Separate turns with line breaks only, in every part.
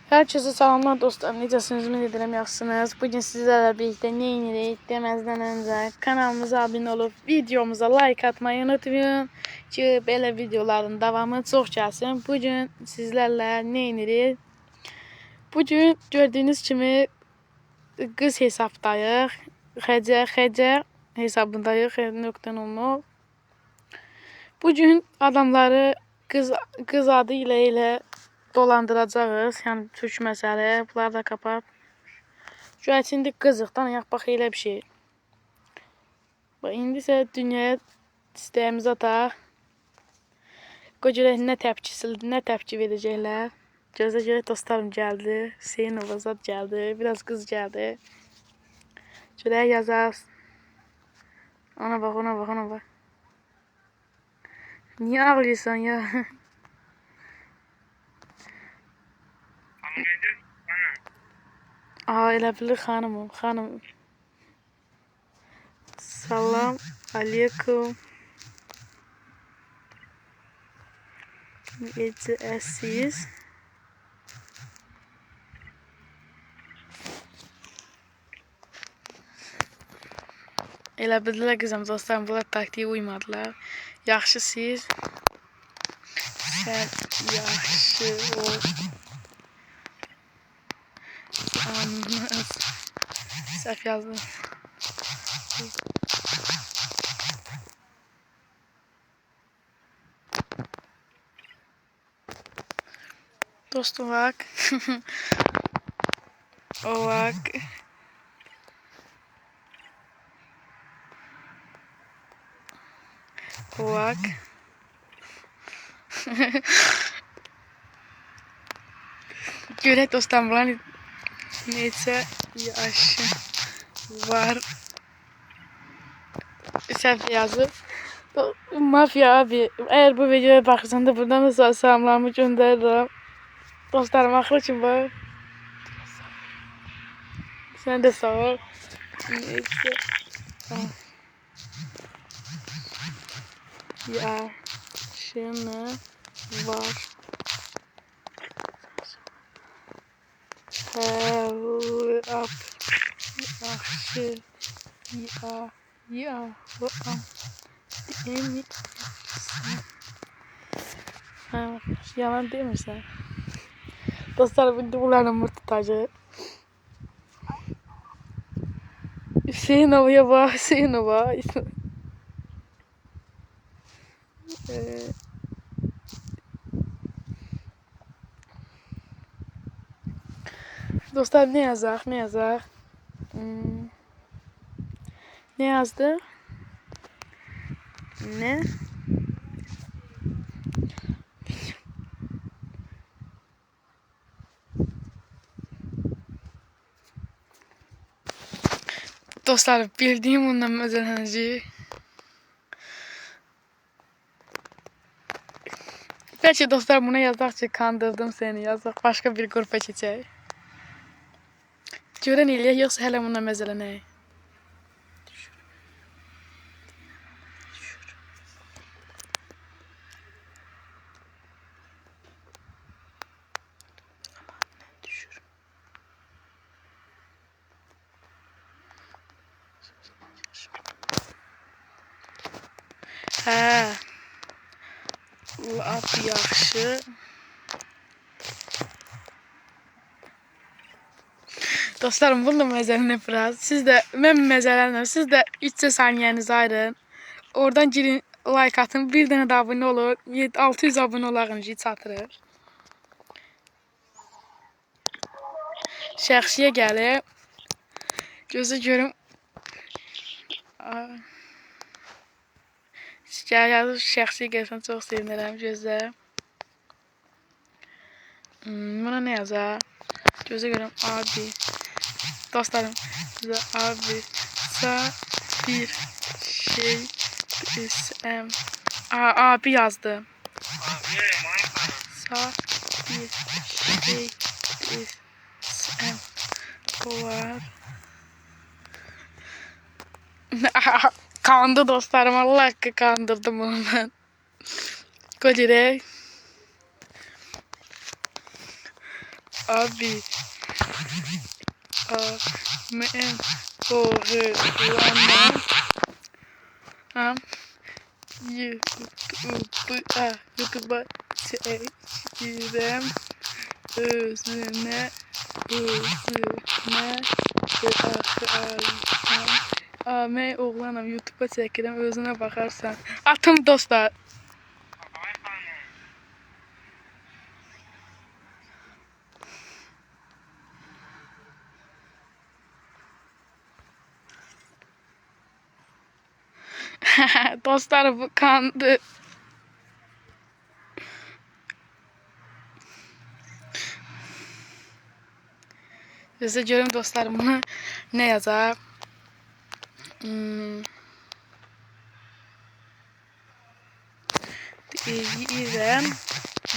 Herkese selamlar dostlar. Necəsiniz? Ümid edirəm yaxşısınız. Bugün sizlərlə birlikdə nə edirik deməzdən öncə kanalımıza abunə olub videomuza like atmayı unutmayın ki, belə videoların davamı çox gəlsin. Bugün sizlərlə nə edirik? Bugün gördüyünüz kimi qız hesabdayıq. Xəcər hesabındayıq. .no. Bugün adamları qız adı ilə dolandıracağız. Yəni türk məsələ. Bunları da kapat. Şu an indi qızıqdan yaq bax elə bir şey. Bax indi isə dünyaya istəyimizi ataq. Görək nə təpki verəcəklər. Gözə görə dostlarım gəldi. Hüseyin Ovazad gəldi. Biraz qız gəldi. Görək yazaq. Ona bax. Niye ağlıyorsun ya? Elə bilir xanım. Salam aleykum. Necəsiz? Elə bildilər qızım dostlarım, bunlar taktiğe uymadılar. Yaxşı siz. Sən yaxşı ol. Anınız. Səhv yazdım. Dostum bak. O bak. O bak. Görək dostlarım, bunların neçə yaşı var. Səhv yazıb. Mafya abi, eğer bu videoya baxırsan da buradan da salamlarımı göndərirəm. Dostlarım, axır için var. Sen de sağ ol. Neyse. Yaşını var. Helap. Yaxşı. Yalan değil mi sen? Dostlar, bunların mırtıtacı. Hüseyinova bak, Hüseyinova. Dostlar, ne yazaq? Ne yazdı? Ne? Dostlar, bildiğim ondan özellikle. Belki dostlar buna yazdıkça kandırdım seni, yazaq başka bir qrupa keçək. Görən eləyək, yoxsa hələ bundan məzələnək? Hə. Lap yaxşı. Dostlarım, bunu da məzələnə biraz. Mən məzələnəm. Siz də 3 saniyənizi ayırın. Oradan girin, like atın. Bir dənə də abunə olun. 600 abunə olağın ki, çatırır. Şəxsiyə gəlib. Gözə görüm. Yazıb şəxsiyə gəlsən çox sevinirəm. Gözlə. Buna nə yazaq? Gözə görüm. Abi. Dostlarım, size abi bir şey desem. Abi yazdı. Sa bir şey desem. O var. Kandı dostlarım, Allah hakkı kandırdım onu ben. Kodirek. abi. Amen. Oğlanam. YouTube'a çekirəm. Özüne bakarsan. Amen oğlanam, YouTube'a çəkirəm, özünə baxarsan. Atım dostlar. Dostlar bu kandı. Size görüm dostlarım bunu ne yazar? Deyirəm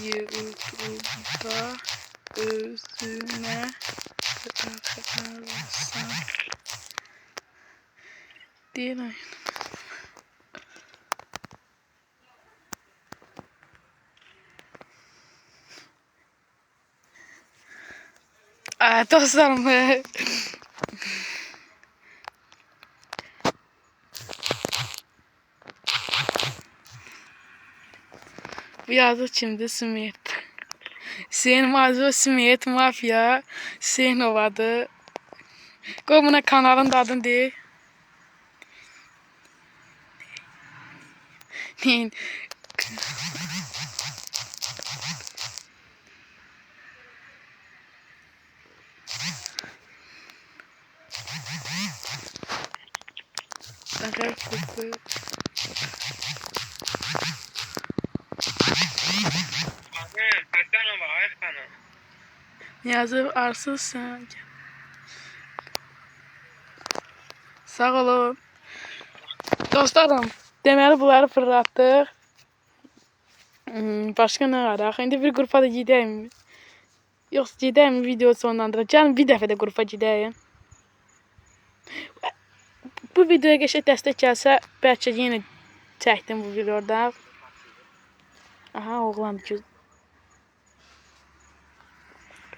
YouTube'da özünə baxarsan. Deyirəm. Dostlarım. Bu yazı kimdir? Smith. Hüseyin Mazur Smith Mafya Hüseyinovadır. Qoy buna kanalın da adını deyil. Neyin? Yazıb arsızsan. Sağ olun. Dostlarım, deməli bunları fırlatdıq. Başqa nə araq? İndi bir qrupa da gedəyim. Yox, gedəyim video sonlandıraq. Gəlin bir dəfə də qrupa gedəyim. Bu videoya qəşəng dəstək gəlsə, bəlkə yenə çəkdim bu videoda. Aha, oğlan göz.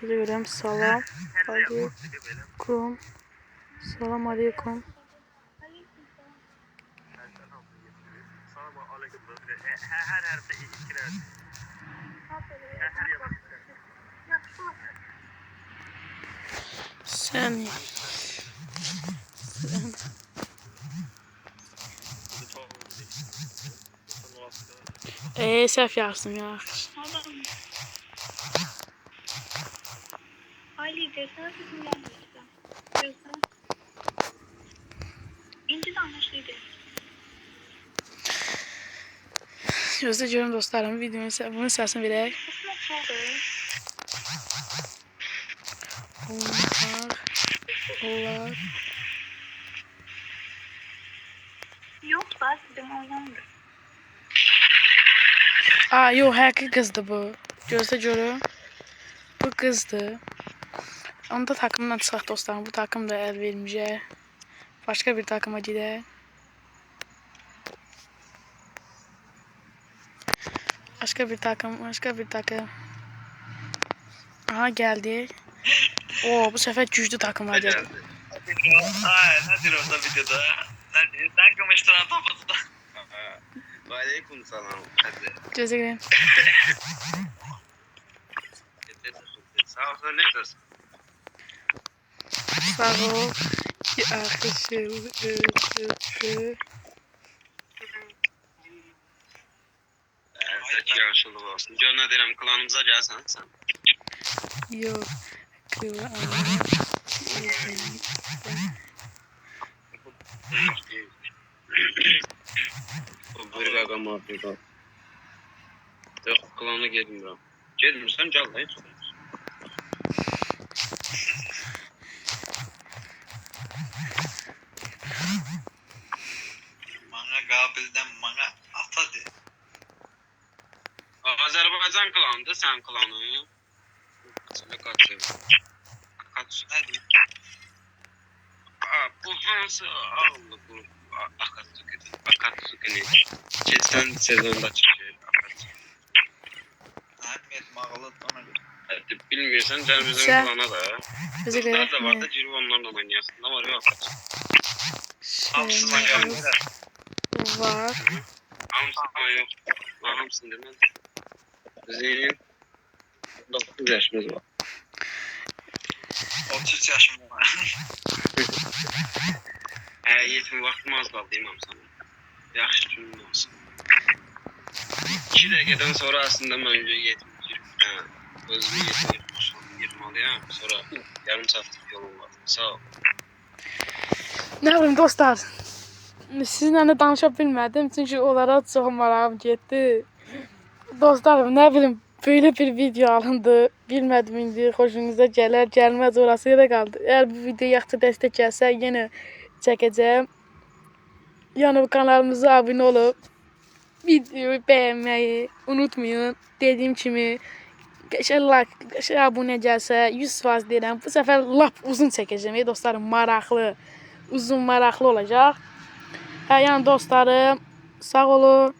Görürəm, salam aleykum. Salam aleykum.
Her hərfdə ikilər.
Sən. Səhv yazdım ya.
Ali desene bizim gelmişti. Diyorsun. İnci de anlaşılıydı.
Gözlə görüm dostlarım, bunun səsini verək. Onlar.
Yok ben dedim oynamıyorum.
Yox, həqiqi qızdır bu. Gözlə görüm. Bu qızdır. Onda takımdan çıxaq dostlarım. Bu takım da əl verməyəcək. Başqa bir takıma gedək. Başqa bir takım. Aha, gəldik. Bu səfər güclü takımlar gəldi.
Nedir orada videoda? Nedir? Sen kımıştıran tapası da. Aleyküm selam.
Gözlə görüm.
Sağ ol, ne diyorsun?
Sağ ol. Yaxşı.
Zeki yaşlılık olsun. Gör ne derim, klanımıza gelsen sen.
Yox.
Bir qaqa mafiyada. Yox, klana gedmirəm. Gedmirsən, gəl da heç. Mana qabildən mana atadır. Azərbaycan klanıdır, sən klanı. Sana kaçıyor. Kaç nədir? Bu hansı ağırlı bu Akatsuki ne? Geçen sezonda çıkıyor Akatsuki. Ahmet mağalı ona göre. Bilmiyorsan gel bizim
Sen-
klana da.
Bize
Kızlar da var
göre
da girip onlarla oynayasın. Ne var yok. Hamsın
şeyimiz
geldi.
var.
Hamsın yok. Hamsın demez. Bizim 9 yaşımız var.
30 yaşım var.
Yetim vaxtım az qaldı imam sana. Yaxşı günün olsun. 2 dəqiqədən sonra aslında mən yetim girib, özümü yetim yırmalıyam. Sonra yarım saatlik yolum var. Sağ ol.
Ne bileyim dostlar. Sizinle de danışa bilmədim çünkü onlara çox marağım getdi. Dostlarım, ne bileyim böyle bir video alındı. Bilmədim indi xoşunuza gələr, gəlməz orası yerə qaldı. Eğer bu video yaxşı dəstək gəlsə yenə çəkəcəm. Yəni kanalımıza abunə olub videoyu bəyənməyi unutmayın. Dediyim kimi qəşəng like, qəşəng abunə gəlsə 100% deyirəm. Bu səfər lap uzun çəkəcəm dostlarım, maraqlı, uzun maraqlı olacaq. Yəni dostlarım, sağ olun.